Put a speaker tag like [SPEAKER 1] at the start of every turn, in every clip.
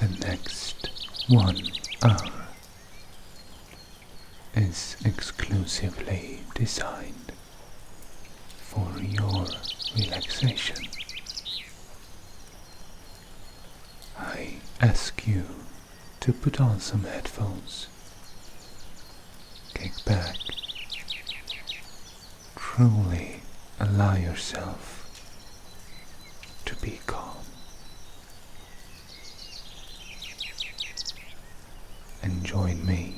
[SPEAKER 1] The next 1 hour is exclusively designed for your relaxation. I ask you to put on some headphones, kick back, truly allow yourself to be calm. And join me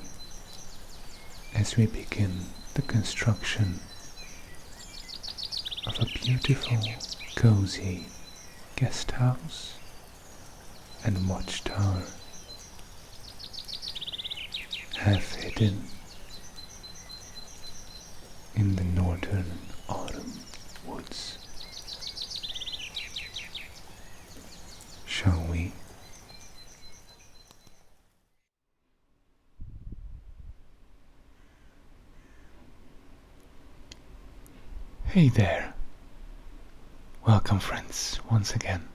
[SPEAKER 1] as we begin the construction of a beautiful, cozy guest house and watchtower, half hidden in the northern autumn woods. Shall we? Hey there. Welcome, friends, once again.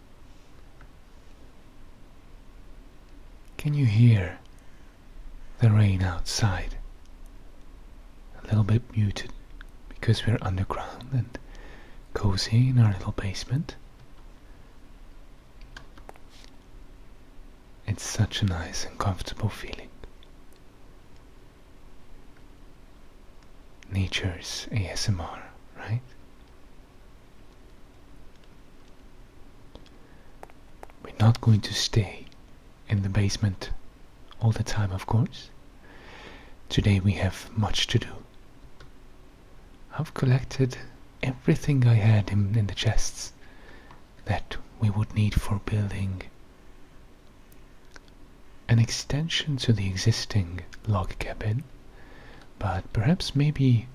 [SPEAKER 1] Can you hear the rain outside? A little bit muted because we're underground and cozy in our little basement. It's such a nice and comfortable feeling. Nature's ASMR, right? We're not going to stay in the basement all the time, of course. Today we have much to do. I've collected everything I had in the chests that we would need for building an extension to the existing log cabin, but perhaps maybe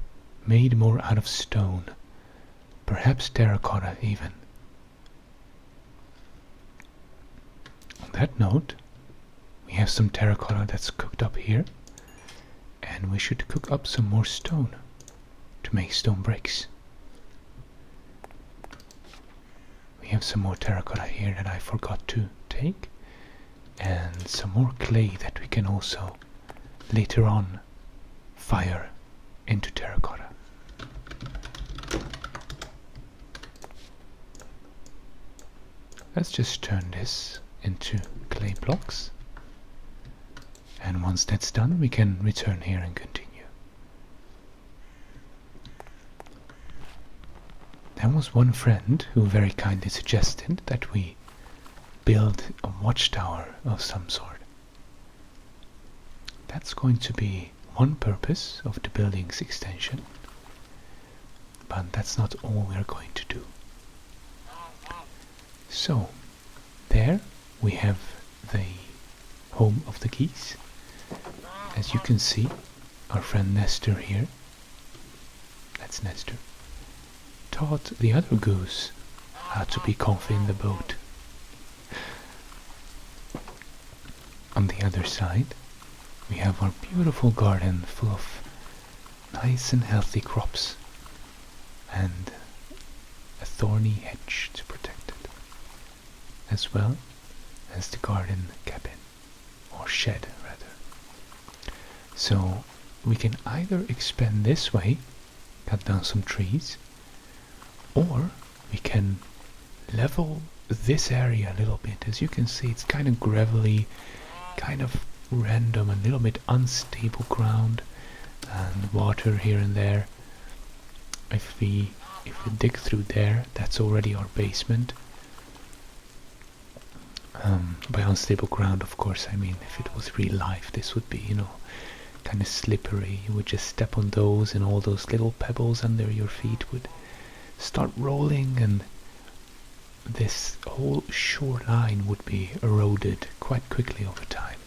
[SPEAKER 1] made more out of stone, perhaps terracotta even. On that note, we have some terracotta that's cooked up here, and we should cook up some more stone to make stone bricks. We have some more terracotta here that I forgot to take, and some more clay that we can also later on fire into terracotta. Let's just turn this into clay blocks, and once that's done we can return here and continue. There was one friend who very kindly suggested that we build a watchtower of some sort. That's going to be one purpose of the building's extension, but that's not all we're going to do. So, there we have the home of the geese. As you can see, our friend Nestor here, that's Nestor, taught the other goose how to be comfy in the boat. On the other side, we have our beautiful garden full of nice and healthy crops and a thorny hedge to protect it, as well as the garden cabin, or shed rather. So we can either expand this way, cut down some trees, or we can level this area a little bit. As you can see, it's kind of gravelly, kind of random, a little bit unstable ground, and water here and there. If we dig through there, that's already our basement. By unstable ground, of course, I mean if it was real life, this would be, kind of slippery. You would just step on those, and all those little pebbles under your feet would start rolling, and this whole shoreline would be eroded quite quickly over time.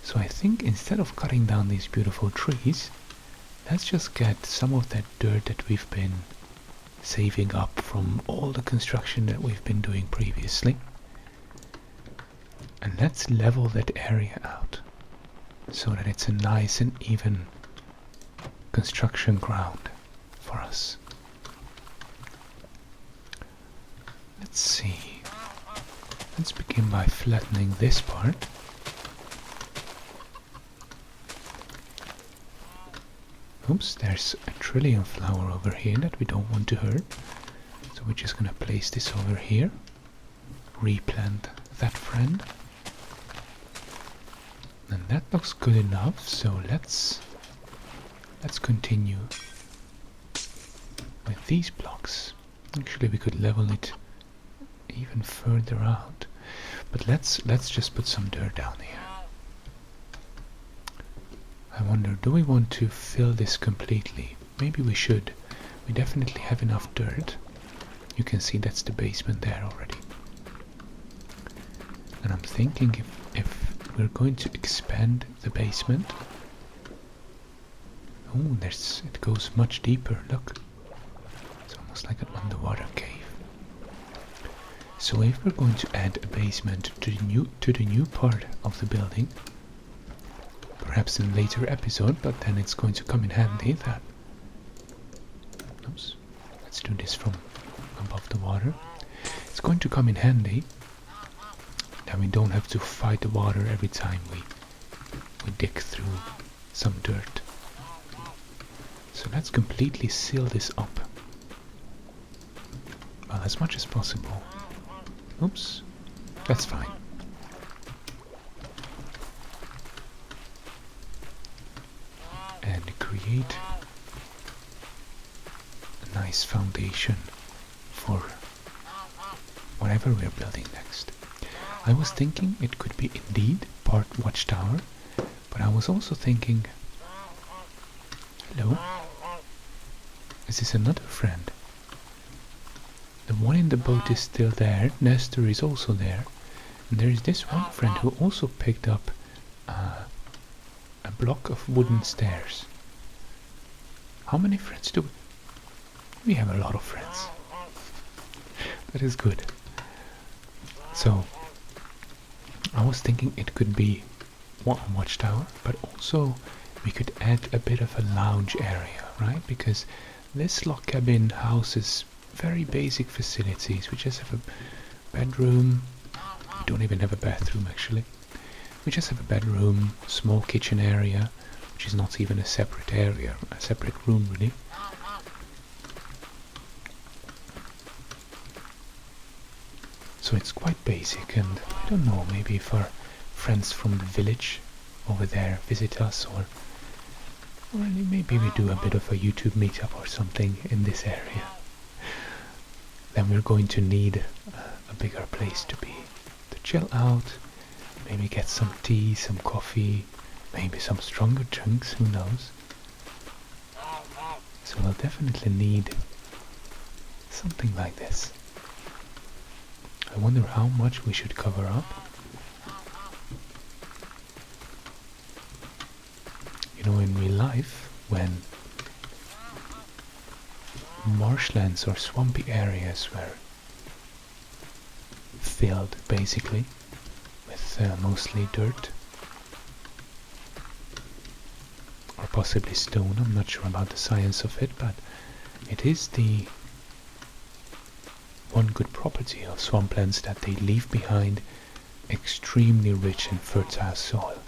[SPEAKER 1] So I think instead of cutting down these beautiful trees, let's just get some of that dirt that we've been saving up from all the construction that we've been doing previously, and let's level that area out so that it's a nice and even construction ground for us. Let's see. Let's begin by flattening this part. Oops, there's a trillium flower over here that we don't want to hurt. So we're just gonna place this over here. Replant that friend. And that looks good enough, so let's continue with these blocks. Actually, we could level it even further out, but let's just put some dirt down here. I wonder, do we want to fill this completely? Maybe we should. We definitely have enough dirt. You can see that's the basement there already. And I'm thinking if we're going to expand the basement. Oh, it goes much deeper, look. It's almost like an underwater cave. So if we're going to add a basement to the new part of the building, perhaps in a later episode, but then it's going to come in handy that... Oops, let's do this from above the water. It's going to come in handy that we don't have to fight the water every time we dig through some dirt. So let's completely seal this up. Well, as much as possible. Oops, that's fine. And create a nice foundation for whatever we're building next. I was thinking it could be indeed part watchtower, but I was also thinking, hello, is this another friend? The one in the boat is still there, Nestor is also there, and there is this one friend who also picked up a block of wooden stairs. How many friends do we? We have a lot of friends. That is good. So, I was thinking it could be one watchtower, but also we could add a bit of a lounge area, right? Because this log cabin houses very basic facilities. We just have a bedroom. We don't even have a bathroom actually. We just have a bedroom, small kitchen area, which is not even a separate area, a separate room really. So it's quite basic, and I don't know, maybe if our friends from the village over there visit us, or maybe we do a bit of a YouTube meetup or something in this area. Then we're going to need a bigger place to chill out, maybe get some tea, some coffee, maybe some stronger drinks, who knows. So we'll definitely need something like this. I wonder how much we should cover up. You know, in real life, when marshlands or swampy areas were filled basically with mostly dirt or possibly stone, I'm not sure about the science of it, but it is the one good property of swamplands that they leave behind extremely rich and fertile soil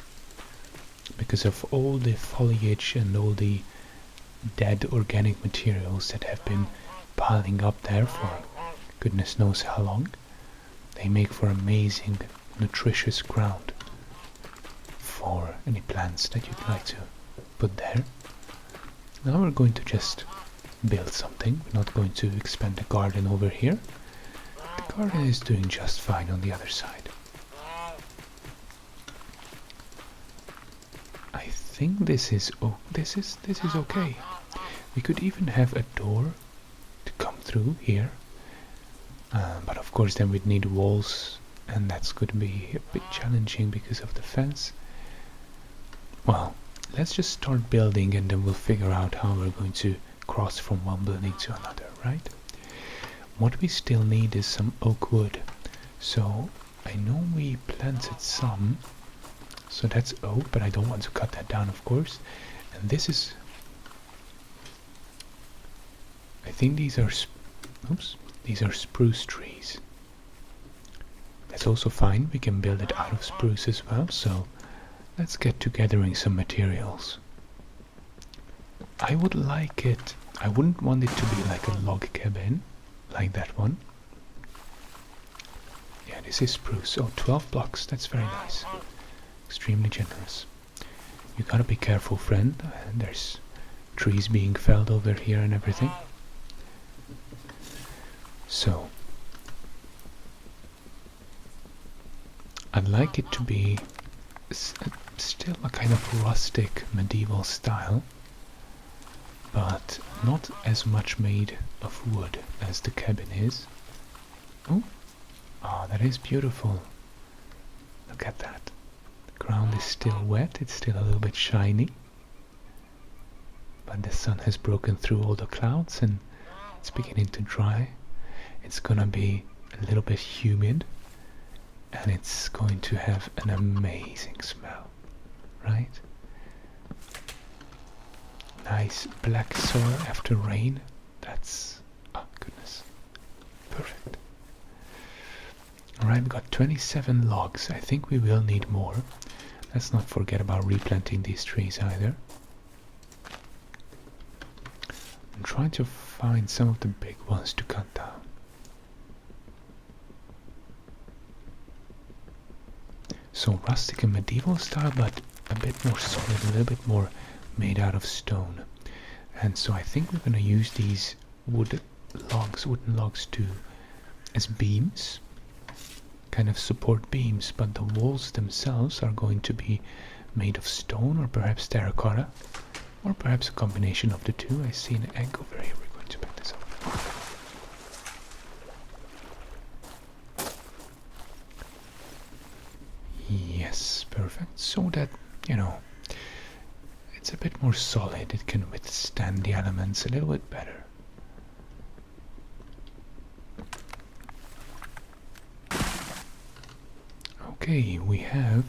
[SPEAKER 1] because of all the foliage and all the dead organic materials that have been piling up there for goodness knows how long. They make for amazing nutritious ground for any plants that you'd like to put there. Now we're going to just build something. We're not going to expand the garden over here. The garden is doing just fine on the other side. I think this is okay. We could even have a door to come through here, but of course then we'd need walls, and that's going to be a bit challenging because of the fence. Well, let's just start building and then we'll figure out how we're going to cross from one building to another, right? What we still need is some oak wood. So I know we planted some, so that's oak, but I don't want to cut that down, of course. And this is, I think these are spruce trees. That's also fine, we can build it out of spruce as well, so let's get to gathering some materials. I would like it, I wouldn't want it to be like a log cabin, like that one. Yeah, this is spruce. Oh, 12 blocks, that's very nice. Extremely generous. You gotta be careful, friend. There's trees being felled over here and everything. So, I'd like it to be still a kind of rustic medieval style, but not as much made of wood as the cabin is. Oh, that is beautiful. Look at that. The ground is still wet, it's still a little bit shiny, but the sun has broken through all the clouds and it's beginning to dry. It's gonna be a little bit humid and it's going to have an amazing smell, right? Nice black soil after rain. That's, oh goodness, perfect. Alright, we got 27 logs. I think we will need more. Let's not forget about replanting these trees either. I'm trying to find some of the big ones to cut down. So rustic and medieval style, but a bit more solid, a little bit more made out of stone. And so I think we're going to use these wooden logs as beams, kind of support beams, but the walls themselves are going to be made of stone or perhaps terracotta, or perhaps a combination of the two. I see an egg over here. We're going to pick this up. Yes, perfect. So that, you know, it's a bit more solid. It can withstand the elements a little bit better. Okay, we have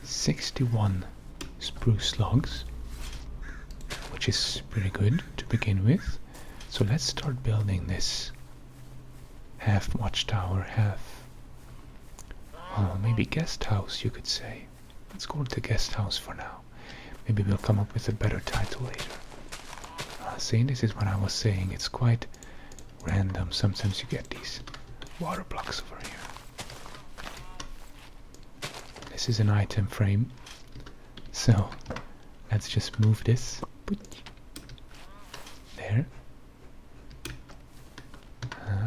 [SPEAKER 1] 61 spruce logs, which is pretty good to begin with. So let's start building this half watchtower, half, well, maybe guest house, you could say. Let's call it the guest house for now. Maybe we'll come up with a better title later. See, this is what I was saying. It's quite random. Sometimes you get these water blocks over here. This is an item frame. So let's just move this. There.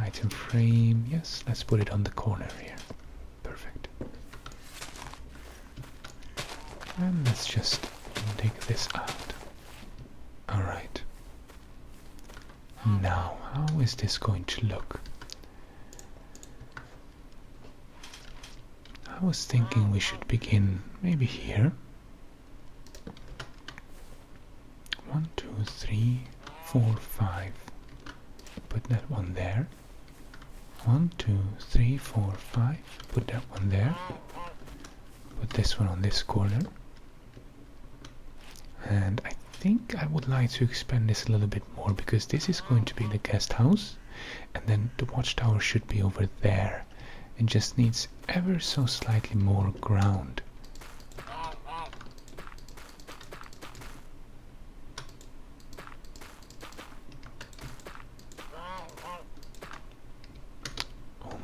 [SPEAKER 1] Item frame. Yes, let's put it on the corner here. Perfect. And let's just take this out. Alright. Now, how is this going to look? I was thinking we should begin maybe here. 1, 2, 3, 4, 5. Put that one there. 1, 2, 3, 4, 5. Put that one there. Put this one on this corner. And I think I would like to expand this a little bit more, because this is going to be the guest house, and then the watchtower should be over there. It just needs ever so slightly more ground.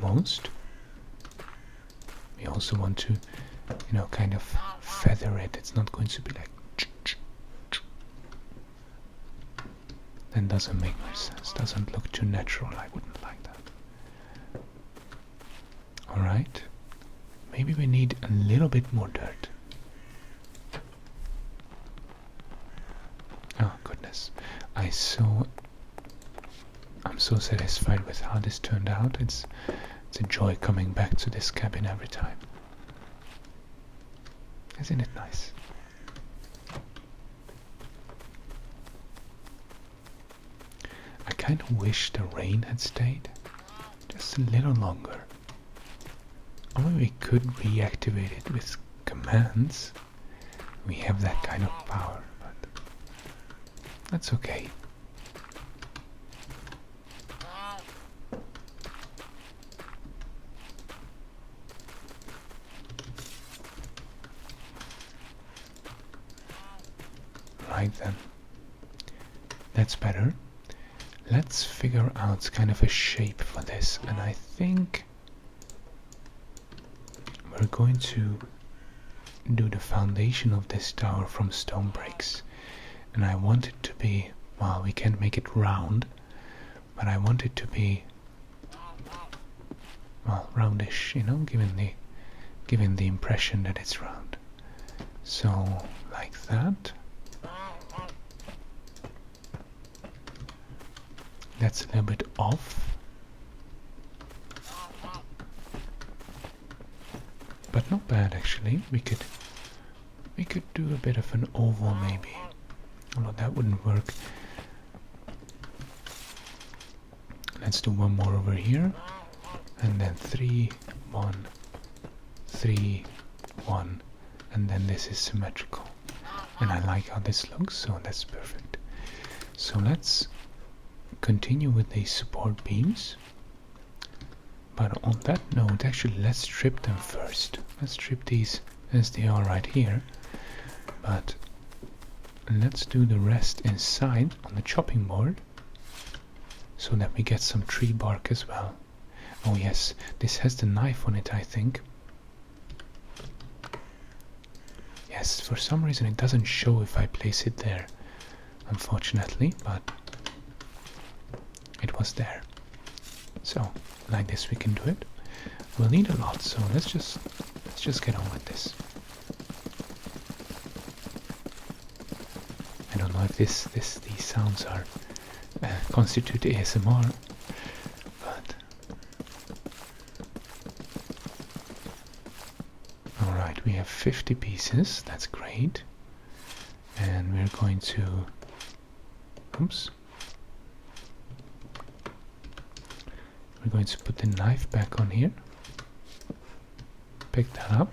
[SPEAKER 1] Almost. We also want to, you know, kind of feather it. It's not going to be like then doesn't make much sense. Doesn't look too natural. I wouldn't like that. Alright. Maybe we need a little bit more dirt. Oh goodness. I'm so satisfied with how this turned out. It's a joy coming back to this cabin every time. Isn't it nice? I kind of wish the rain had stayed just a little longer. Or we could reactivate it with commands. We have that kind of power, but that's okay. Right then. That's better. Let's figure out kind of a shape for this, and I think we're going to do the foundation of this tower from stone bricks. And I want it to be, well, we can't make it round, but I want it to be, well, roundish, you know, given the impression that it's round. So, like that. That's a little bit off, but not bad actually. We could do a bit of an oval maybe, although that wouldn't work. Let's do one more over here, and then 3, 1, 3, 1, and then this is symmetrical. And I like how this looks, so that's perfect. So let's continue with these support beams, but on that note, actually let's strip them first. Let's strip these as they are right here, but let's do the rest inside on the chopping board so that we get some tree bark as well. Oh yes, this has the knife on it, I think. Yes, for some reason it doesn't show if I place it there, unfortunately, but it was there. So like this we can do it. We'll need a lot, so let's just get on with this. I don't know if these sounds are constitute ASMR, but alright, we have 50 pieces, that's great. And we're going to, oops, we're going to put the knife back on here, pick that up,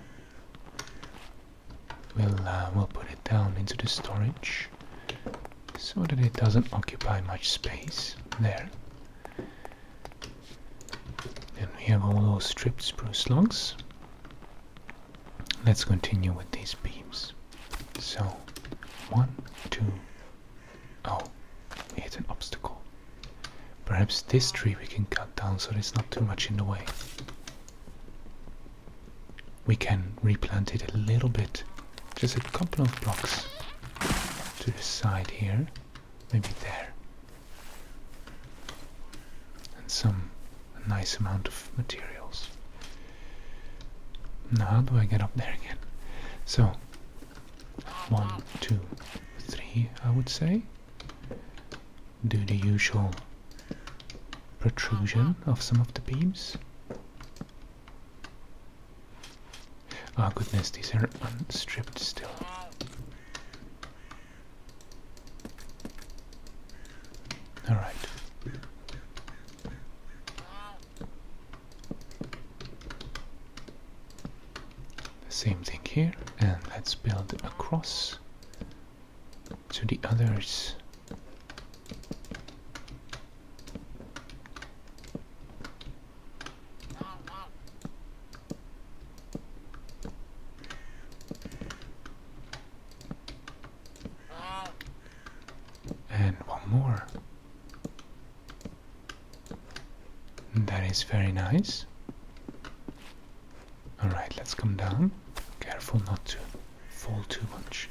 [SPEAKER 1] we'll put it down into the storage so that it doesn't occupy much space there. And we have all those stripped spruce logs. Let's continue with these beams. So 1, 2, oh, we hit an obstacle. Perhaps this tree we can cut down so it's not too much in the way. We can replant it a little bit, just a couple of blocks to the side here, maybe there, and a nice amount of materials. Now how do I get up there again? So 1, 2, 3, I would say. Do the usual protrusion of some of the beams. Oh goodness, these are unstripped still. Alright. The same thing here, and let's build across to the others. And one more. That is very nice. Alright, let's come down. Careful not to fall too much.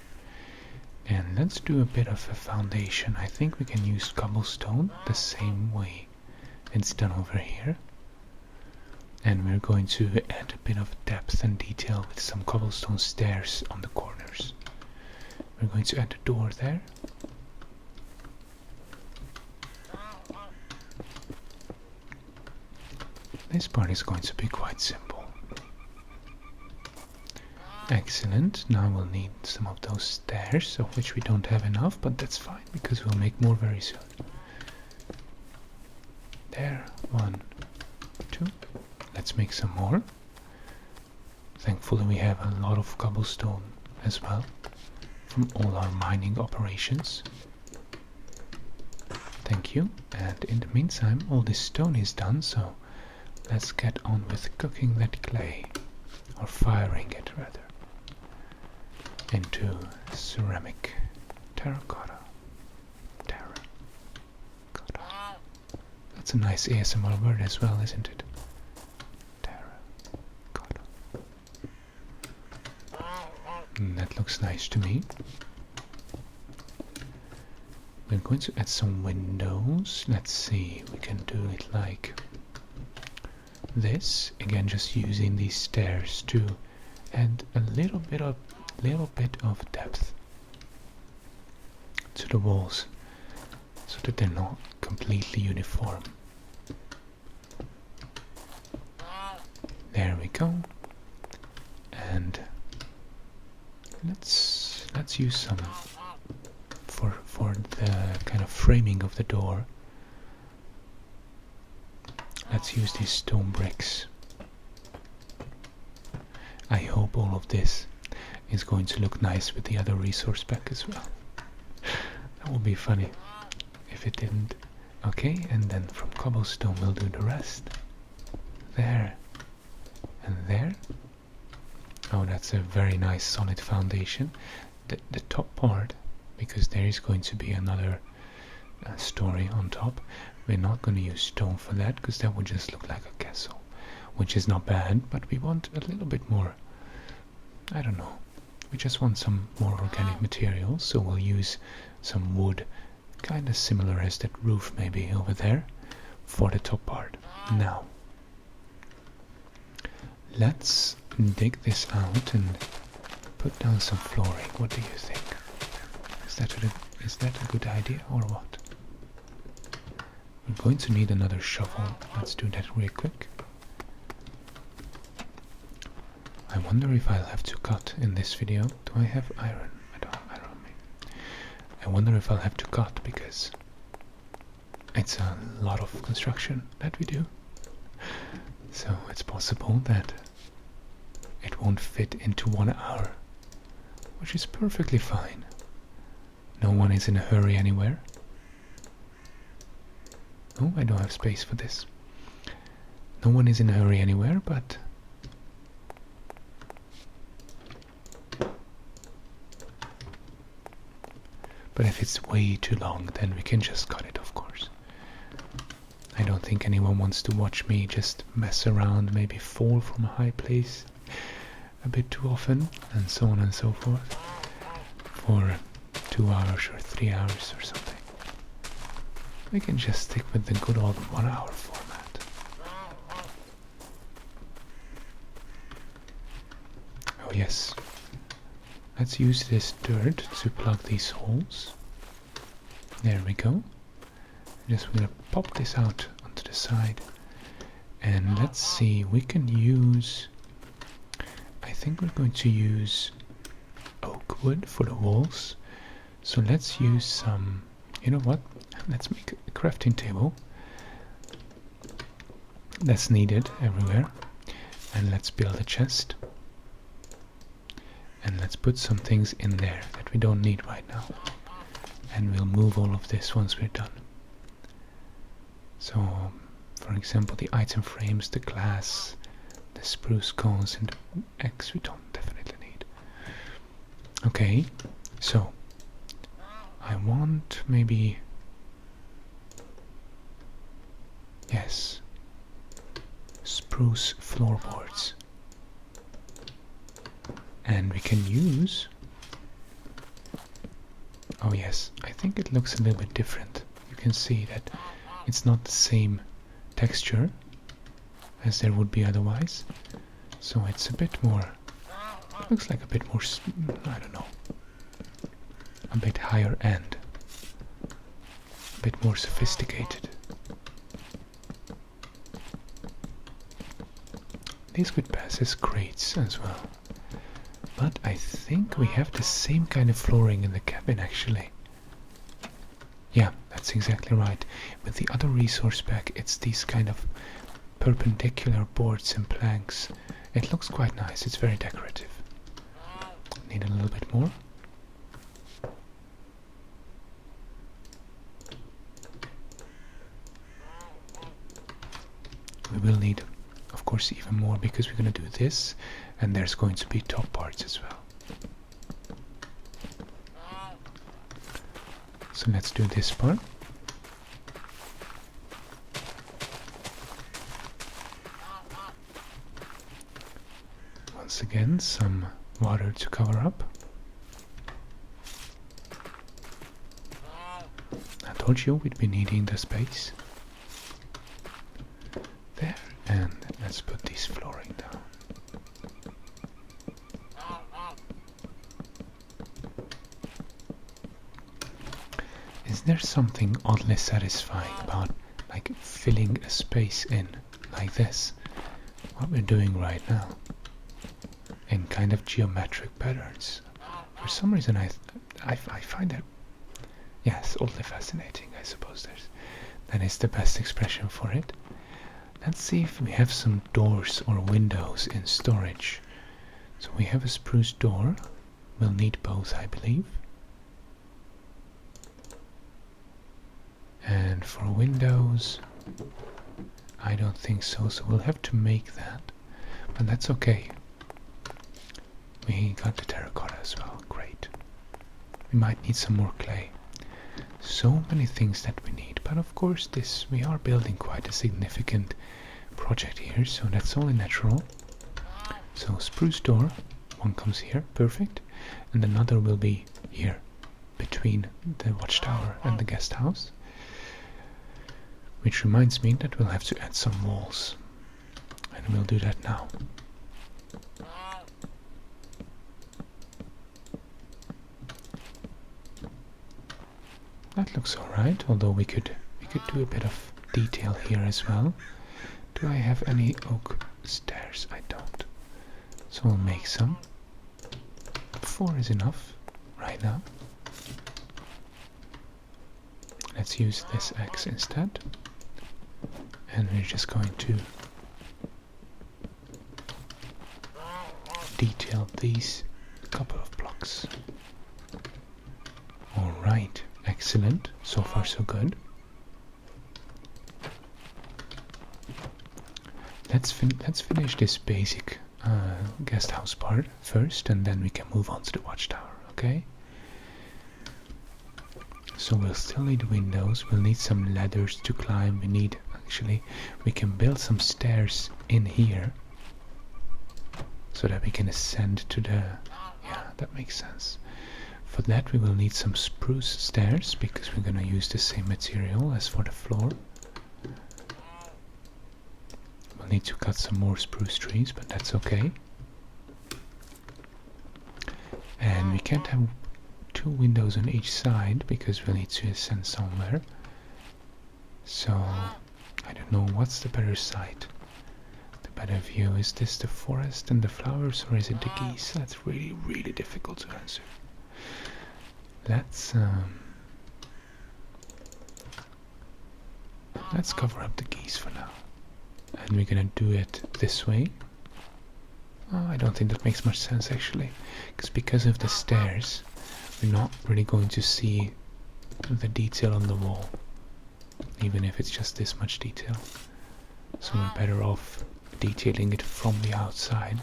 [SPEAKER 1] And let's do a bit of a foundation. I think we can use cobblestone the same way it's done over here. And we're going to add a bit of depth and detail with some cobblestone stairs on the corners. We're going to add a door there. This part is going to be quite simple. Excellent. Now we'll need some of those stairs, of which we don't have enough, but that's fine because we'll make more very soon. There, 1, 2. Let's make some more. Thankfully we have a lot of cobblestone as well from all our mining operations. Thank you. And in the meantime, all this stone is done, so let's get on with cooking that clay, or firing it rather, into ceramic Terracotta. Terracotta. That's a nice ASMR word as well, isn't it? Terracotta. That looks nice to me. We're going to add some windows. Let's see, we can do it like this. Again, just using these stairs to add a little bit of depth to the walls, so that they're not completely uniform. There we go. And let's use some for the kind of framing of the door. Let's use these stone bricks. I hope all of this is going to look nice with the other resource pack as well. That would be funny if it didn't. Okay, and then from cobblestone we'll do the rest. There and there. Oh, that's a very nice solid foundation. The top part, because there is going to be another story on top, we're not going to use stone for that, because that would just look like a castle, which is not bad, but we want a little bit more, I don't know, we just want some more organic materials, so we'll use some wood, kind of similar as that roof maybe over there, for the top part. Now, let's dig this out and put down some flooring. What do you think? Is that a good idea or what? We're going to need another shovel. Let's do that real quick. I wonder if I'll have to cut in this video. Do I have iron? I don't have iron on me. I wonder if I'll have to cut, because it's a lot of construction that we do. So it's possible that it won't fit into 1 hour, which is perfectly fine. No one is in a hurry anywhere. Oh, I don't have space for this. No one is in a hurry anywhere, but if it's way too long, then we can just cut it, of course. I don't think anyone wants to watch me just mess around, maybe fall from a high place a bit too often, and so on and so forth, for 2 hours or 3 hours or something. We can just stick with the good old 1 hour format. Oh yes, let's use this dirt to plug these holes. There we go. Just gonna pop this out onto the side, and let's see, we can use, I think we're going to use oak wood for the walls. So let's use some, you know what, let's make a crafting table. That's needed everywhere. And let's build a chest. And let's put some things in there that we don't need right now. And we'll move all of this once we're done. So, for example, the item frames, the glass, the spruce cones, and the eggs we don't definitely need. Okay, so I want maybe, yes, spruce floorboards. And we can use, oh yes, I think it looks a little bit different. You can see that it's not the same texture as there would be otherwise. So it's a bit more, looks like a bit more, I don't know, a bit higher end, a bit more sophisticated. These could pass as crates as well. But I think we have the same kind of flooring in the cabin actually. Yeah, that's exactly right. With the other resource pack, it's these kind of perpendicular boards and planks. It looks quite nice, it's very decorative. Need a little bit more. We will need, of course, even more, because we're going to do this, and there's going to be top parts as well. So let's do this part. Once again, some water to cover up. I told you we'd be needing the space. There, and let's put this flooring down. Is there something oddly satisfying about like filling a space in like this? What we're doing right now. In kind of geometric patterns. For some reason I find that, yes, oddly fascinating, I suppose that is the best expression for it. Let's see if we have some doors or windows in storage. So we have a spruce door. We'll need both, I believe. And for windows, I don't think so, so we'll have to make that. But that's okay. We got the terracotta as well, great. We might need some more clay. So many things that we need, but of course we are building quite a significant project here, so that's only natural. So spruce door, one comes here, perfect, and another will be here, between the watchtower and the guest house. Which reminds me that we'll have to add some walls, and we'll do that now. That looks alright, although we could do a bit of detail here as well. Do I have any oak stairs? I don't. So we'll make some. 4 is enough right now. Let's use this axe instead. And we're just going to detail these couple of blocks. Alright. Excellent, so far so good. Let's finish this basic guest house part first, and then we can move on to the watchtower, okay? So we'll still need windows, we'll need some ladders to climb, we can build some stairs in here, so that we can ascend to the, yeah, that makes sense. For that we will need some spruce stairs, because we're gonna use the same material as for the floor. We'll need to cut some more spruce trees, but that's okay. And we can't have 2 windows on each side, because we'll need to ascend somewhere. So, I don't know, what's the better side? The better view, is this the forest and the flowers, or is it the geese? That's really, really difficult to answer. Let's cover up the geese for now, and we're gonna do it this way. I don't think that makes much sense actually, because of the stairs we're not really going to see the detail on the wall, even if it's just this much detail. So we're better off detailing it from the outside,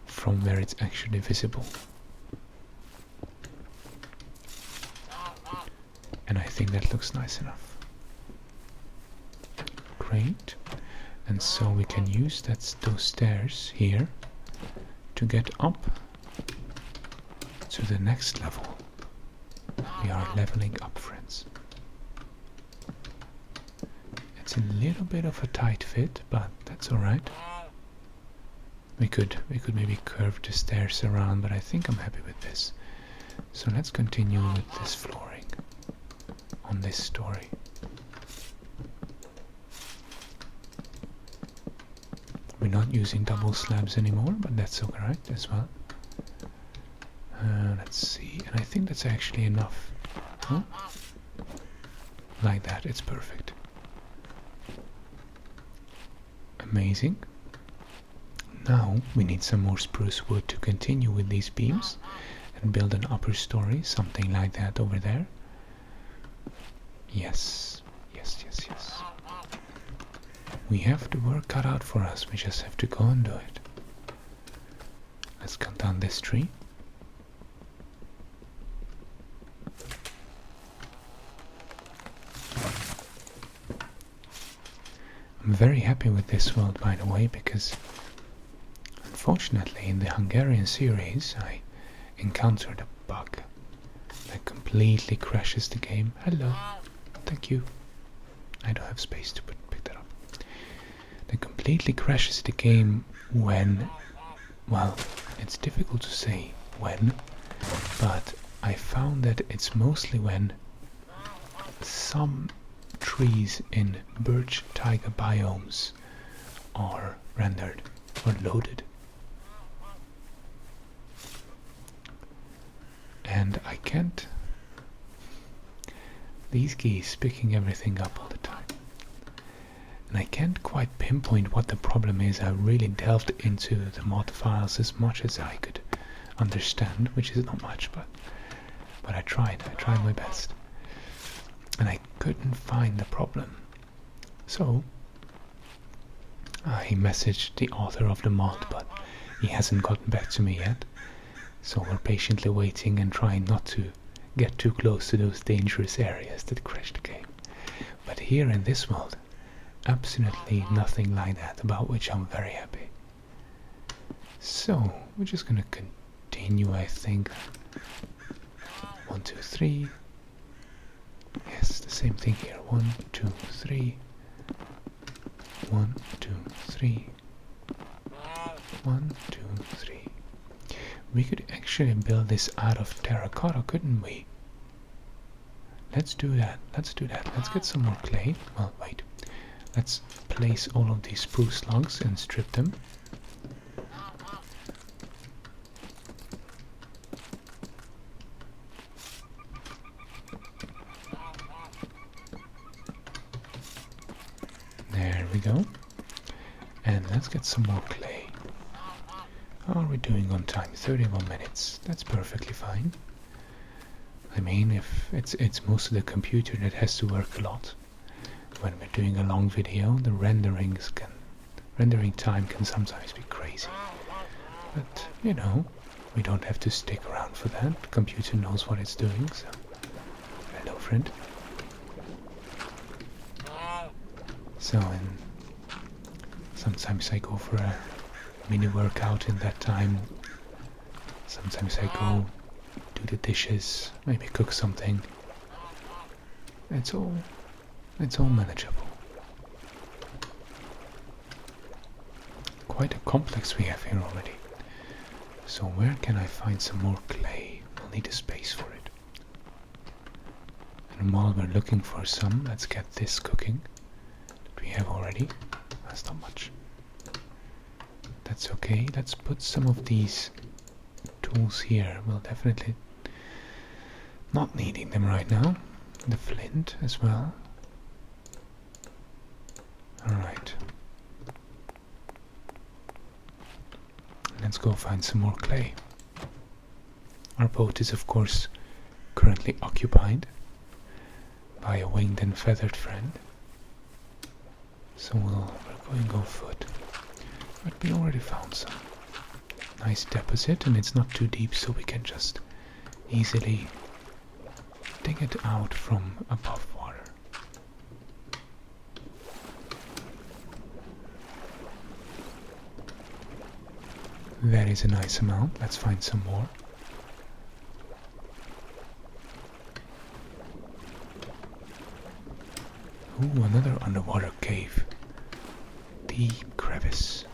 [SPEAKER 1] from where it's actually visible. And I think that looks nice enough. Great. And so we can use those stairs here to get up to the next level. We are leveling up, friends. It's a little bit of a tight fit, but that's alright. We could maybe curve the stairs around, but I think I'm happy with this. So let's continue with this flooring on this story. We're not using double slabs anymore, but that's alright as well. Let's see, and I think that's actually enough. Huh? Like that, it's perfect. Amazing. Now we need some more spruce wood to continue with these beams and build an upper story, something like that over there. Yes, yes, yes, yes. We have the work cut out for us, we just have to go and do it. Let's cut down this tree. I'm very happy with this world, by the way, because unfortunately in the Hungarian series I encountered a bug that completely crashes the game. Hello, thank you. I don't have space to pick that up. That completely crashes the game when, well, it's difficult to say when, but I found that it's mostly when some trees in birch taiga biomes are rendered or loaded. And I can't... These geese picking everything up all the time. And I can't quite pinpoint what the problem is. I really delved into the mod files as much as I could understand, which is not much, but I tried my best. And I couldn't find the problem. So I messaged the author of the mod, but he hasn't gotten back to me yet. So we're patiently waiting and trying not to get too close to those dangerous areas that crash the game. But here in this world, absolutely nothing like that, about which I'm very happy. So we're just gonna continue, I think. 1, 2, 3. Yes, the same thing here. 1, 2, 3. 1, 2, 3. 1, 2, 3. We could actually build this out of terracotta, couldn't we? Let's do that. Let's get some more clay. Well, wait. Let's place all of these spruce logs and strip them. There we go. And let's get some more clay. How are we doing on time? 31 minutes. That's perfectly fine. I mean, if it's mostly the computer that has to work a lot. When we're doing a long video, the rendering time can sometimes be crazy. But, you know, we don't have to stick around for that. The computer knows what it's doing, so... Hello, friend. So, sometimes I go for a mini workout in that time. Sometimes I go do the dishes, maybe cook something. It's all manageable. Quite a complex we have here already. So where can I find some more clay? We'll need a space for it. And while we're looking for some, let's get this cooking that we have already. That's not much. That's okay. Let's put some of these tools here. We'll definitely not needing them right now. The flint as well. Alright. Let's go find some more clay. Our boat is of course currently occupied by a winged and feathered friend. So we're going on foot. But we already found some nice deposit, and it's not too deep, so we can just easily dig it out from above water. That is a nice amount. Let's find some more. Ooh, another underwater cave. Deep crevice.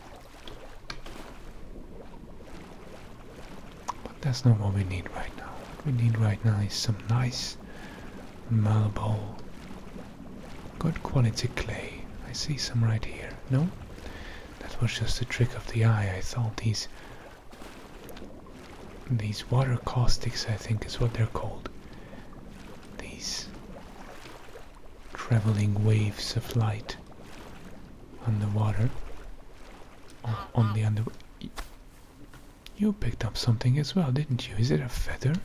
[SPEAKER 1] But that's not what we need right now. What we need right now is some nice, malleable, good quality clay. I see some right here. No? That was just a trick of the eye. I thought these water caustics, I think is what they're called. These traveling waves of light on the water. On the under... You picked up something as well, didn't you? Is it a feather?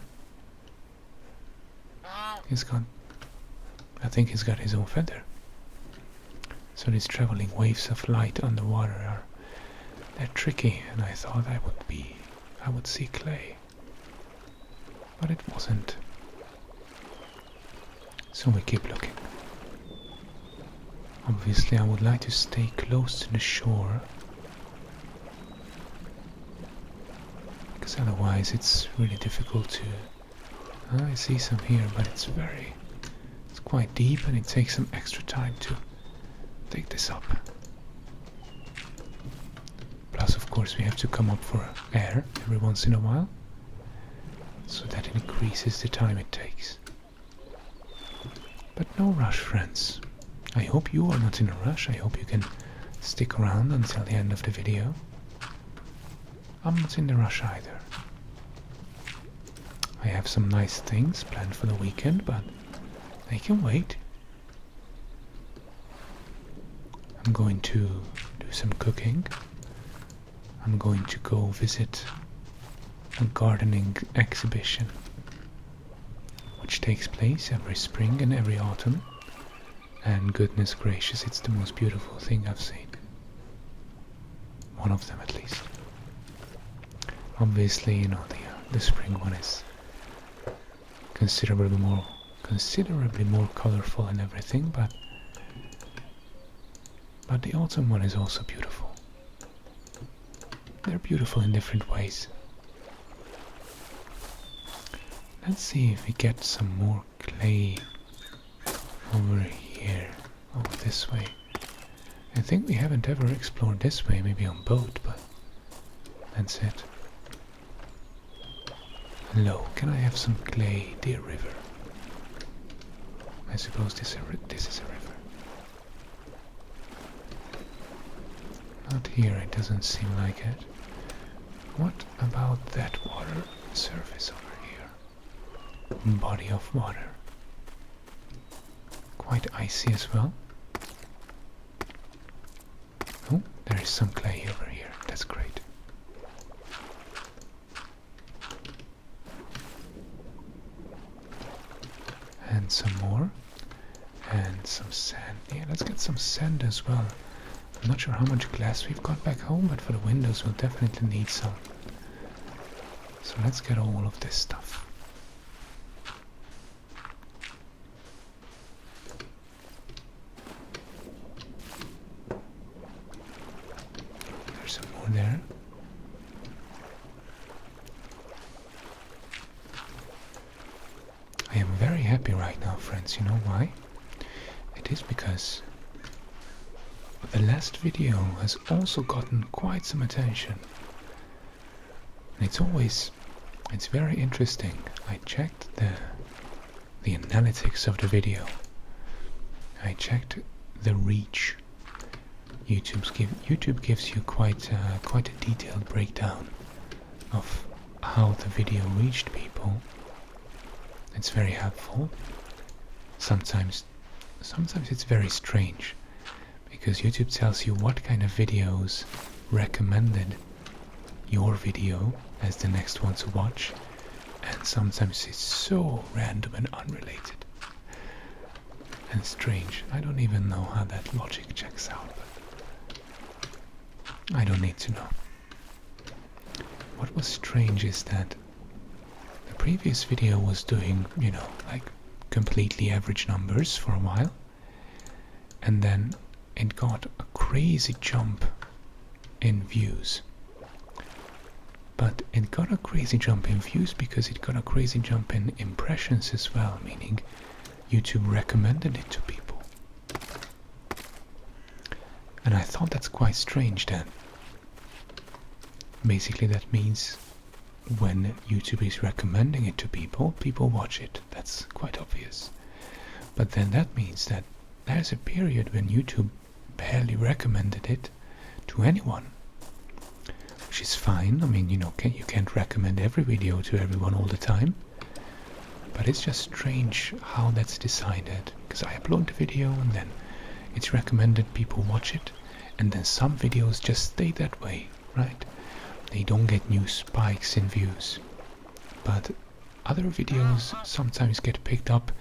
[SPEAKER 1] He's got... I think he's got his own feather. So these traveling waves of light on the water they're tricky, and I thought I would see clay. But it wasn't. So we keep looking. Obviously I would like to stay close to the shore, because otherwise it's really difficult to... I see some here, but it's quite deep and it takes some extra time to take this up. Plus of course we have to come up for air every once in a while, so that it increases the time it takes. But no rush, friends. I hope you are not in a rush. I hope you can stick around until the end of the video. I'm not in the rush either. I have some nice things planned for the weekend, but they can wait. I'm going to do some cooking. I'm going to go visit a gardening exhibition, which takes place every spring and every autumn. And goodness gracious, it's the most beautiful thing I've seen. One of them at least. Obviously, you know, the spring one is considerably more colorful and everything, but the autumn one is also beautiful. They're beautiful in different ways. Let's see if we get some more clay over here, over this way. I think we haven't ever explored this way, maybe on boat, but that's it. Hello, can I have some clay, dear river? I suppose this is a river. Not here, it doesn't seem like it. What about that water surface over here? Body of water. Quite icy as well. Oh, there is some clay over here. That's great. And some more. And some sand. Yeah, let's get some sand as well. I'm not sure how much glass we've got back home, but for the windows we'll definitely need some. So let's get all of this stuff. There's some more there. I am very happy right now, friends. You know why? It is because the last video has also gotten quite some attention. And it's very interesting. I checked the analytics of the video. I checked the reach. YouTube gives you quite a detailed breakdown of how the video reached people. It's very helpful. Sometimes it's very strange, because YouTube tells you what kind of videos recommended your video as the next one to watch, and sometimes it's so random and unrelated and strange. I don't even know how that logic checks out, but I don't need to know. What was strange is that the previous video was doing, you know, like completely average numbers for a while, and then it got a crazy jump in views. But it got a crazy jump in views because it got a crazy jump in impressions as well, meaning YouTube recommended it to people. And I thought that's quite strange then. Basically that means when YouTube is recommending it to people, people watch it. That's quite obvious. But then that means that there's a period when YouTube barely recommended it to anyone. Which is fine. I mean, you know, you can't recommend every video to everyone all the time. But it's just strange how that's decided. Because I upload the video and then it's recommended people watch it. And then some videos just stay that way, right? They don't get new spikes in views. But other videos sometimes get picked up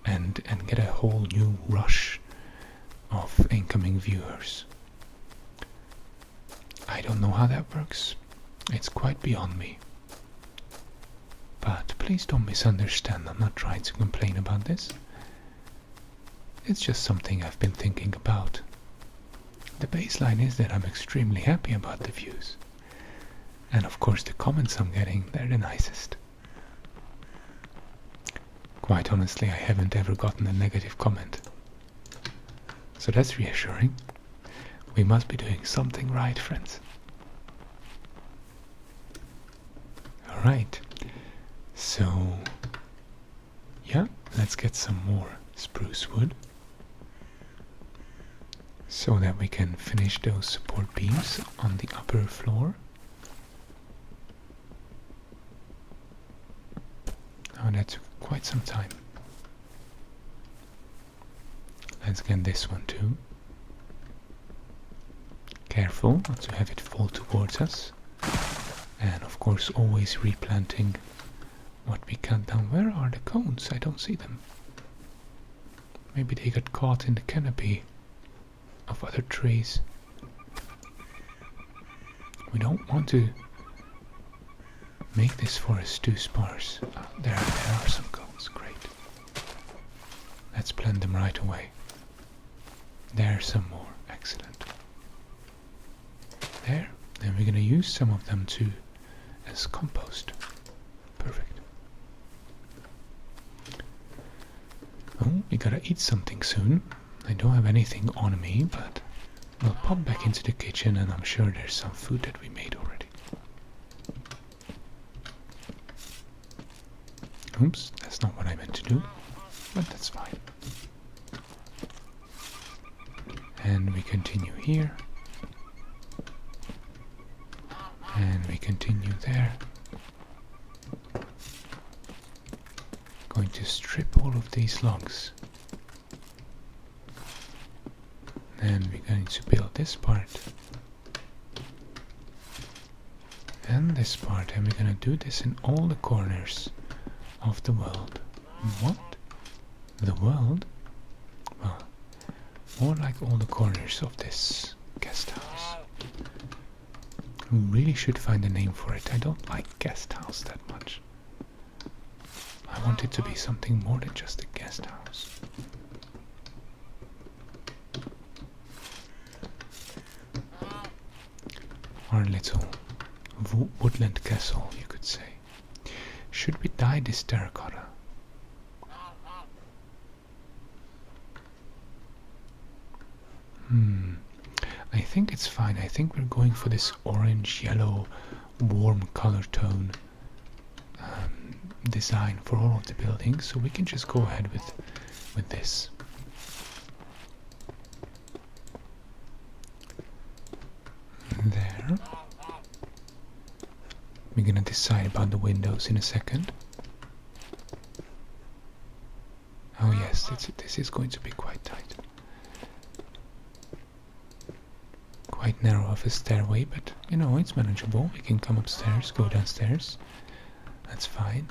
[SPEAKER 1] and get a whole new rush of incoming viewers. I don't know how that works. It's quite beyond me. But please don't misunderstand. I'm not trying to complain about this. it's just something I've been thinking about. The baseline is that I'm extremely happy about the views. And of course the comments I'm getting, they're the nicest. Quite honestly, I haven't ever gotten a negative comment. So that's reassuring. We must be doing something right, friends. Alright, so yeah, let's get some more spruce wood so that we can finish those support beams on the upper floor. Oh, that took quite some time. Let's get this one too. Careful not to have it fall towards us. And of course always replanting what we cut down. Where are the cones? I don't see them. Maybe they got caught in the canopy of other trees. We don't want to make this forest too sparse. There are some cones, great. Let's plant them right away. There's some more, excellent. There, and we're gonna use some of them too as compost. Perfect. Oh, we gotta eat something soon. I don't have anything on me, but we'll pop back into the kitchen and I'm sure there's some food that we made already. Oops, that's not what I meant to do, but that's fine. And we continue here. And we continue there. Going to strip all of these logs. And we're going to build this part. And this part, and we're going to do this in all the corners of the world. What? The world? Well, more like all the corners of this guest house. We really should find a name for it. I don't like guest house that much. I want it to be something more than just a guest house. Our little woodland castle, you could say. Should we dye this terracotta? I think it's fine. I think we're going for this orange, yellow, warm color tone design for all of the buildings, so we can just go ahead with this. There. We're gonna decide about the windows in a second. Oh yes, this is going to be quite tight. Quite narrow of a stairway, but you know, it's manageable. We can come upstairs, go downstairs. That's fine.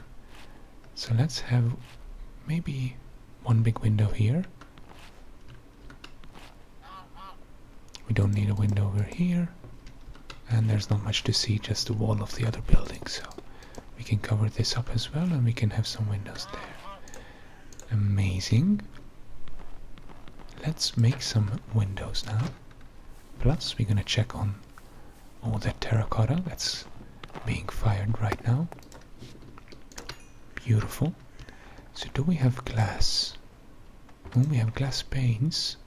[SPEAKER 1] So let's have maybe one big window here. We don't need a window over here. And there's not much to see, just the wall of the other building, so we can cover this up as well and we can have some windows there. Amazing. Let's make some windows now. Plus we're gonna check on all that terracotta that's being fired right now. Beautiful. So do we have glass? Oh, we have glass panes.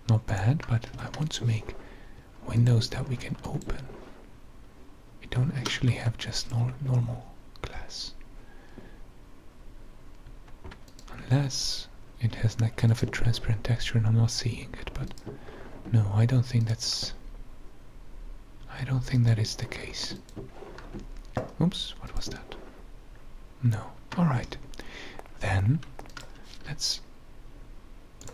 [SPEAKER 1] Not bad, but I want to make windows that we can open. We don't actually have just normal glass. Unless it has that kind of a transparent texture and I'm not seeing it, but no, I don't think that is the case. Oops, what was that? No. Alright. Then let's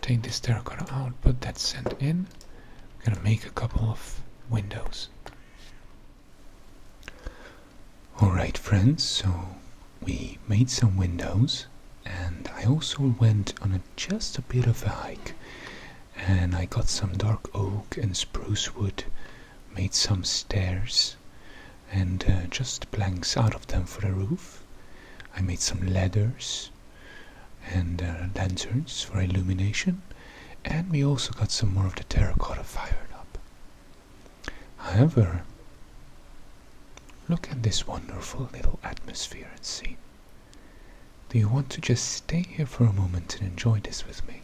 [SPEAKER 1] take this terracotta out, put that sand in. I'm gonna make a couple of windows. Alright friends, so we made some windows and I also went on just a bit of a hike and I got some dark oak and spruce wood, made some stairs and just planks out of them for the roof. I made some ladders and lanterns for illumination, and we also got some more of the terracotta fired up. However, look at this wonderful little atmosphere and scene. Do you want to just stay here for a moment and enjoy this with me?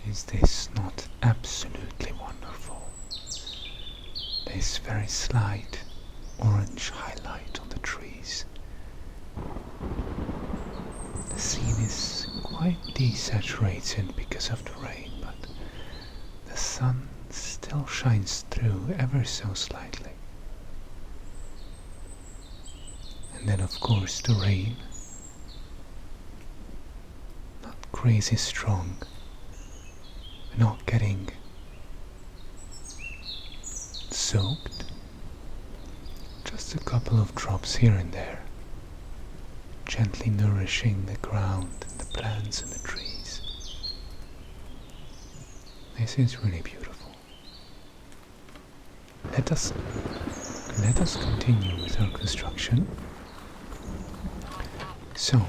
[SPEAKER 1] Is this not absolutely wonderful? This very slight orange highlight on the trees. The scene is quite desaturated because of the rain, but the sun still shines through ever so slightly. And then of course the rain, not crazy strong. We're not getting soaked, just a couple of drops here and there, gently nourishing the ground and the plants and the trees. This is really beautiful. Let us continue with our construction. So,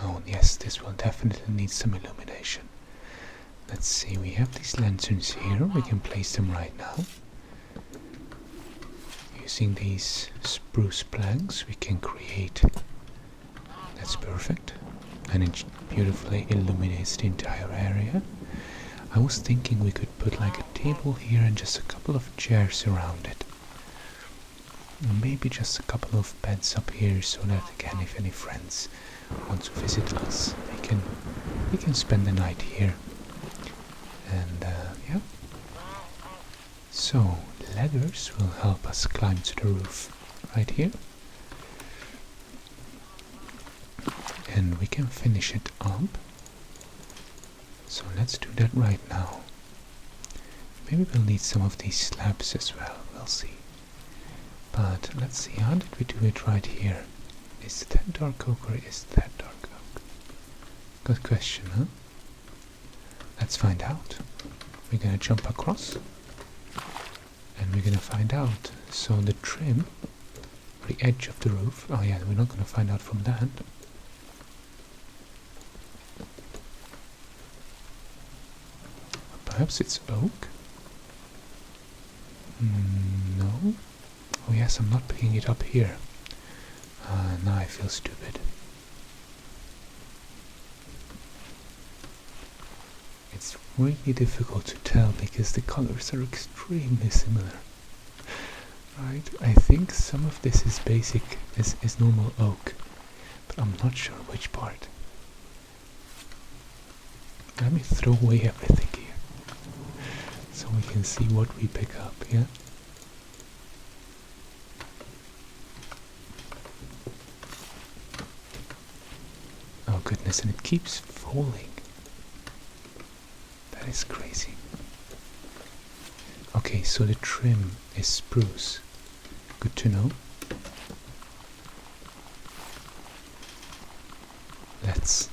[SPEAKER 1] oh yes, this will definitely need some illumination. Let's see, we have these lanterns here, we can place them right now. Using these spruce planks we can create, that's perfect, and it beautifully illuminates the entire area. I was thinking we could put like a table here and just a couple of chairs around it. Maybe just a couple of beds up here so that again if any friends want to visit us, we can spend the night here. And yeah, so ladders will help us climb to the roof right here, and we can finish it up. So let's do that right now. Maybe we'll need some of these slabs as well, we'll see. But let's see, how did we do it right here? Is that dark oak or is that dark oak? Good question, huh? Let's find out. We're gonna jump across and we're gonna find out. So the trim, the edge of the roof, oh yeah, we're not gonna find out from that. Perhaps it's oak? No. Oh yes, I'm not picking it up here. Now I feel stupid. It's really difficult to tell because the colors are extremely similar. Right? I think some of this is basic, is normal oak, but I'm not sure which part. Let me throw away everything here so we can see what we pick up, yeah? Oh goodness, and it keeps falling. That is crazy. Okay, so the trim is spruce. Good to know. Let's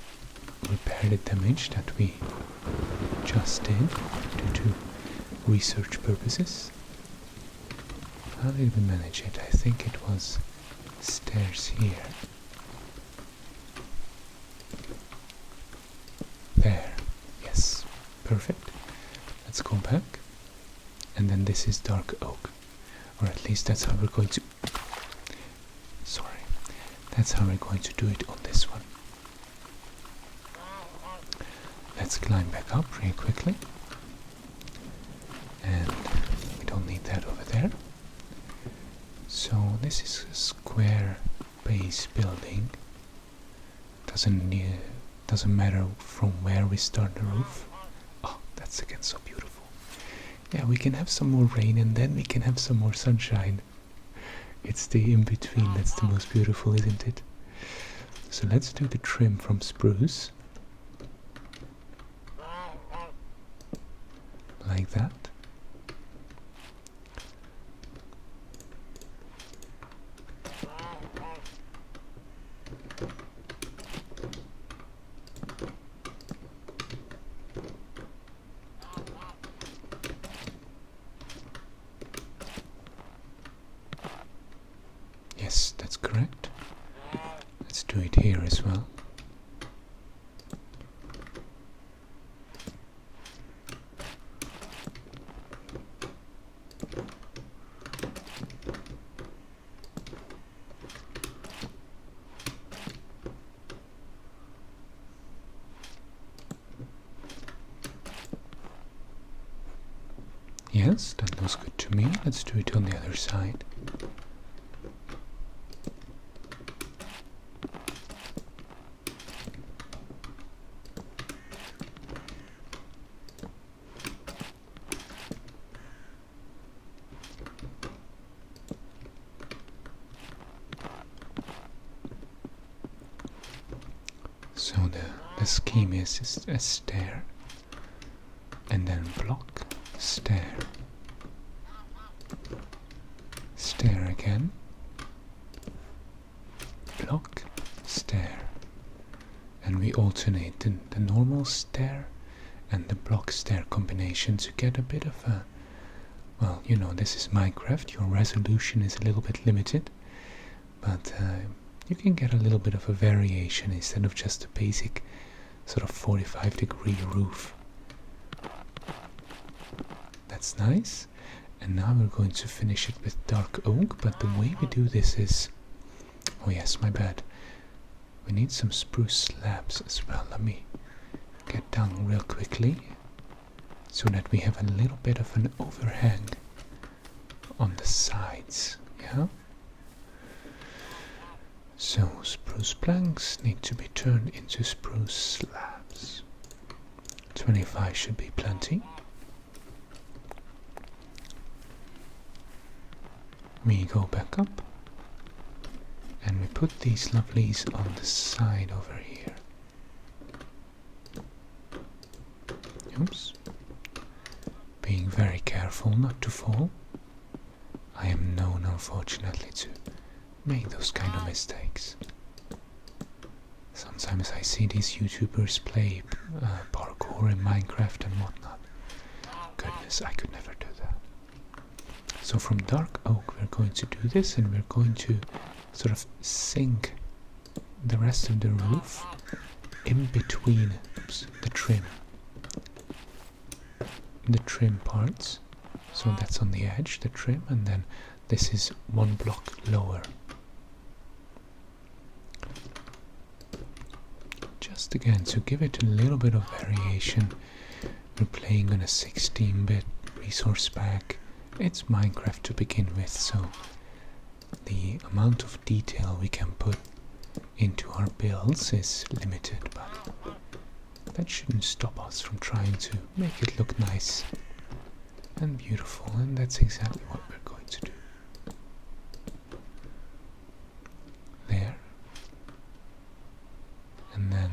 [SPEAKER 1] repair the damage that we just did due to research purposes. How did we manage it? I think it was stairs here. There. Yes. Perfect. Let's go back. And then this is dark oak. Or at least that's how we're going to... Sorry. That's how we're going to do it on this one. Let's climb back up really quickly. And we don't need that over there. So this is a square base building. Doesn't matter from where we start the roof. Oh, that's again so beautiful. Yeah, we can have some more rain and then we can have some more sunshine. It's the in-between that's the most beautiful, isn't it? So let's do the trim from spruce. like that. Yes, that's correct. Let's do it here as well. Yes, that looks good to me. Let's do it on the other side. So the scheme is a stair, and then block, stair, stair again, block, stair, and we alternate the normal stair and the block stair combination to get a bit of a, well, you know, this is Minecraft, your resolution is a little bit limited, but you can get a little bit of a variation instead of just a basic sort of 45-degree roof. That's nice. And now we're going to finish it with dark oak, but the way we do this is... Oh yes, my bad. We need some spruce slabs as well. Let me get down real quickly so that we have a little bit of an overhang on the sides, yeah? So spruce planks need to be turned into spruce slabs. 25 should be plenty. We go back up and we put these lovelies on the side over here. Oops. Being very careful not to fall. I am known, unfortunately, to make those kind of mistakes. Sometimes I see these YouTubers play parkour in Minecraft and whatnot. Goodness, I could never do that. So from dark oak we're going to do this, and we're going to sort of sink the rest of the roof in between the trim parts. So that's on the edge, the trim, and then this is one block lower. Just again to give it a little bit of variation. We're playing on a 16-bit resource pack. It's Minecraft to begin with, so the amount of detail we can put into our builds is limited, but that shouldn't stop us from trying to make it look nice and beautiful, and that's exactly what we're going to do. There. And then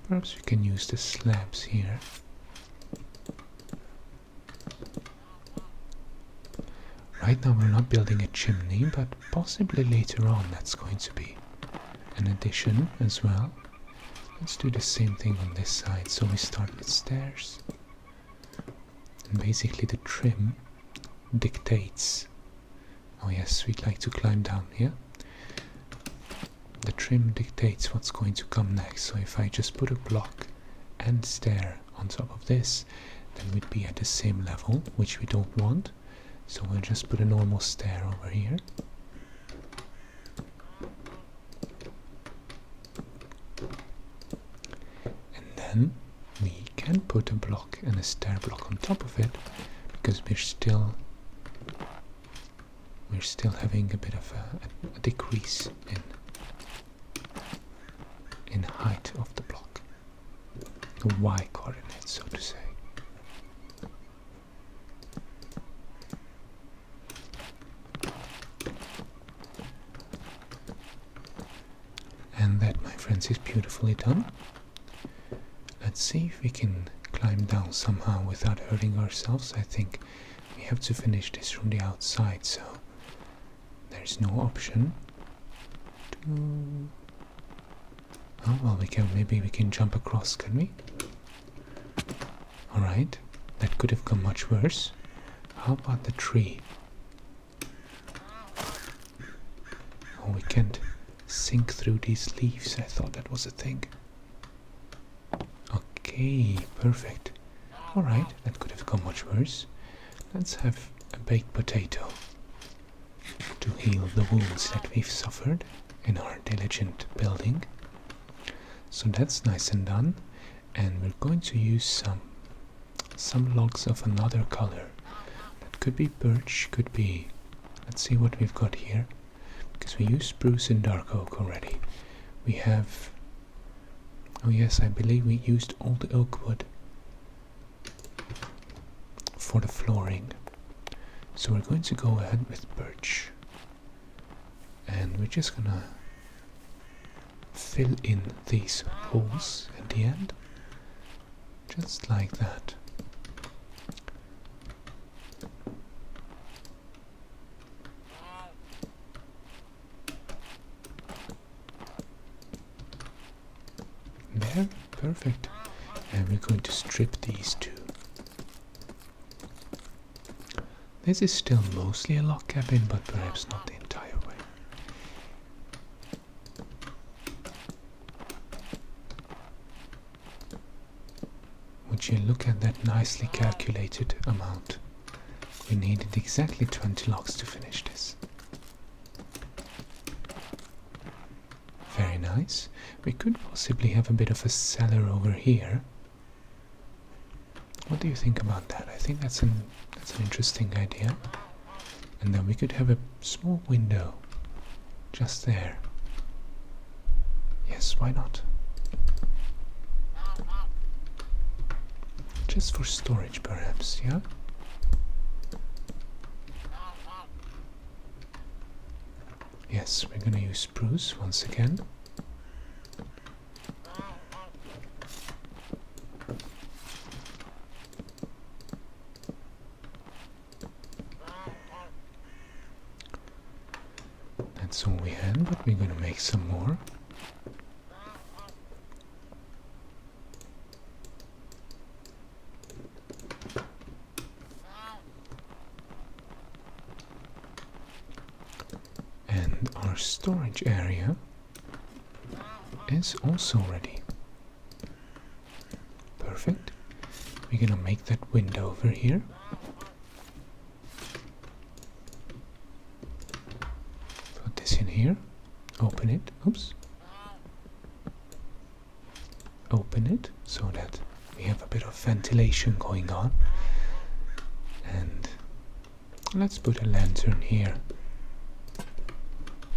[SPEAKER 1] perhaps we can use the slabs here. Right now we're not building a chimney, but possibly later on that's going to be an addition as well. Let's do the same thing on this side. So we start with stairs, and basically the trim dictates. Oh yes, we'd like to climb down here. The trim dictates what's going to come next. So if I just put a block and stair on top of this, then we'd be at the same level, which we don't want. So we'll just put a normal stair over here. And then we can put a block and a stair block on top of it, because we're still having a bit of a decrease in height of the block, the y coordinate, so to say. And that, my friends, is beautifully done. Let's see if we can climb down somehow without hurting ourselves. I think we have to finish this from the outside, so there's no option to... Oh, well, maybe we can jump across, can we? Alright, that could have gone much worse. How about the tree? Oh, we can't sink through these leaves. I thought that was a thing. Okay, perfect. Alright, that could have gone much worse. Let's have a baked potato to heal the wounds that we've suffered in our diligent building. So that's nice and done. And we're going to use some logs of another color. That could be birch, could be... Let's see what we've got here. Because we used spruce and dark oak already. We have... Oh yes, I believe we used old oak wood for the flooring. So we're going to go ahead with birch. And we're just gonna fill in these holes at the end. Just like that. There, perfect. And we're going to strip these two. This is still mostly a log cabin, but perhaps not the entire way. Would you look at that nicely calculated amount? We needed exactly 20 logs to finish this. Very nice. We could possibly have a bit of a cellar over here. What do you think about that? I think that's an interesting idea. And then we could have a small window just there. Yes, why not? Just for storage, perhaps, yeah? Yes, we're gonna use spruce once again. That's all we had, but we're gonna make some more. And our storage area is also ready. Perfect. We're gonna make that window over here. Put this in here. Open it. Oops. Open it so that we have a bit of ventilation going on. And let's put a lantern here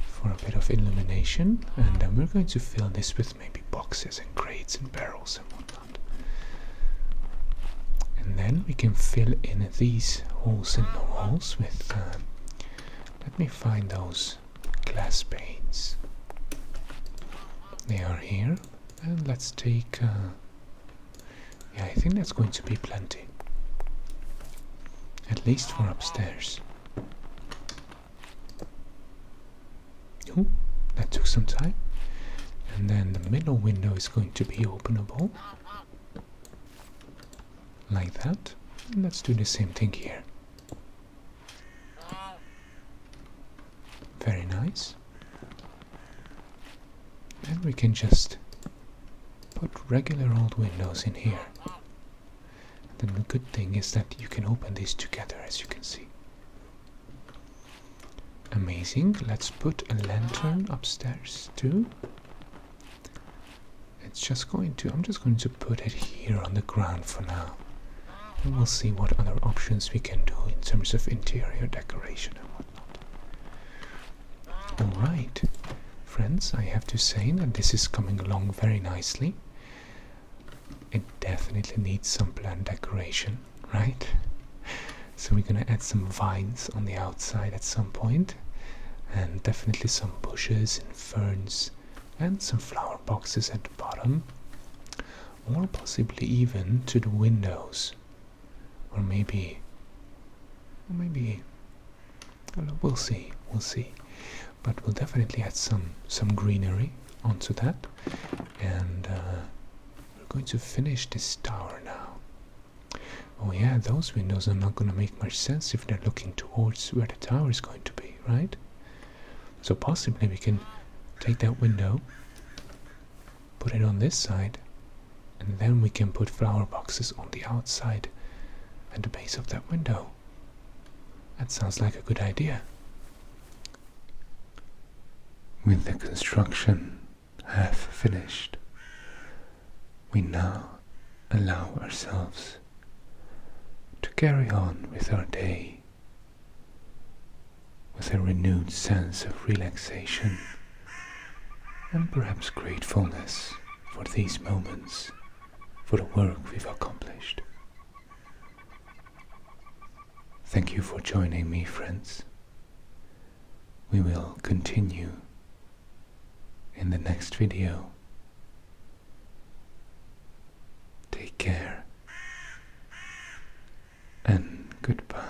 [SPEAKER 1] for a bit of illumination, and then we're going to fill this with maybe boxes and crates and barrels and whatnot. And then we can fill in these holes in the walls with, let me find those glass panes. They are here, and let's take, yeah, I think that's going to be plenty. At least for upstairs. Ooh, that took some time. And then the middle window is going to be openable. Like that. And let's do the same thing here. Very nice. And we can just put regular old windows in here. Then the good thing is that you can open these together, as you can see. Amazing. Let's put a lantern upstairs too. It's just going to, I'm just going to put it here on the ground for now. And we'll see what other options we can do in terms of interior decoration and whatnot. Alright, friends, I have to say that this is coming along very nicely. It definitely needs some plant decoration, right? So we're gonna add some vines on the outside at some point, and definitely some bushes and ferns and some flower boxes at the bottom. or possibly even to the windows, or maybe, we'll see, but we'll definitely add some greenery onto that, and we're going to finish this tower now. Oh yeah, those windows are not going to make much sense if they're looking towards where the tower is going to be, right? So possibly we can take that window, put it on this side, and then we can put flower boxes on the outside at the base of that window. That sounds like a good idea. With the construction half finished, we now allow ourselves to carry on with our day with a renewed sense of relaxation and perhaps gratefulness for these moments, for the work we've accomplished. Thank you for joining me, friends. We will continue in the next video. Take care and goodbye.